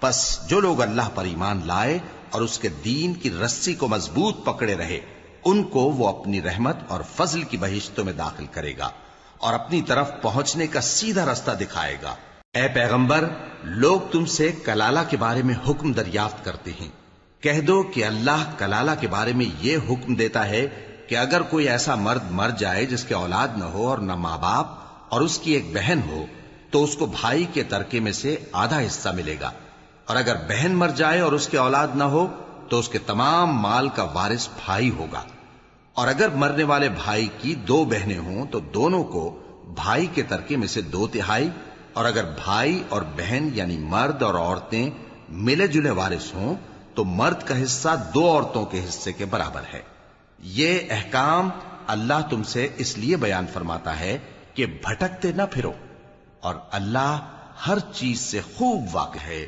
बस जो लोग अल्लाह पर ईमान लाए और उसके दीन की रस्सी को मजबूत पकड़े रहे, उनको वो अपनी रहमत और फजल की बहिश्तों में दाखिल करेगा और अपनी तरफ पहुंचने का सीधा रास्ता दिखाएगा। ए पैगंबर, लोग तुमसे कलाला के बारे में हुक्म दरियाफ्त करते हैं। कह दो कि अल्लाह कलाला के बारे में यह हुक्म देता है कि अगर कोई ऐसा मर्द मर जाए जिसके औलाद न हो और न माँ बाप और उसकी एक बहन हो, तो उसको भाई के तरके में से आधा हिस्सा मिलेगा, और अगर बहन मर जाए और उसके औलाद न हो तो उसके तमाम माल का वारिस भाई होगा। और अगर मरने वाले भाई की 2 बहनें हों तो दोनों को भाई के तरके में से 2/3, और अगर भाई और बहन यानी मर्द और औरतें मिले जुले वारिस हों तो मर्द का हिस्सा 2 औरतों के हिस्से के बराबर है। ये अहकाम अल्लाह तुमसे इसलिए बयान फरमाता है कि भटकते न फिरो, और अल्लाह हर चीज से खूब वाकिफ है।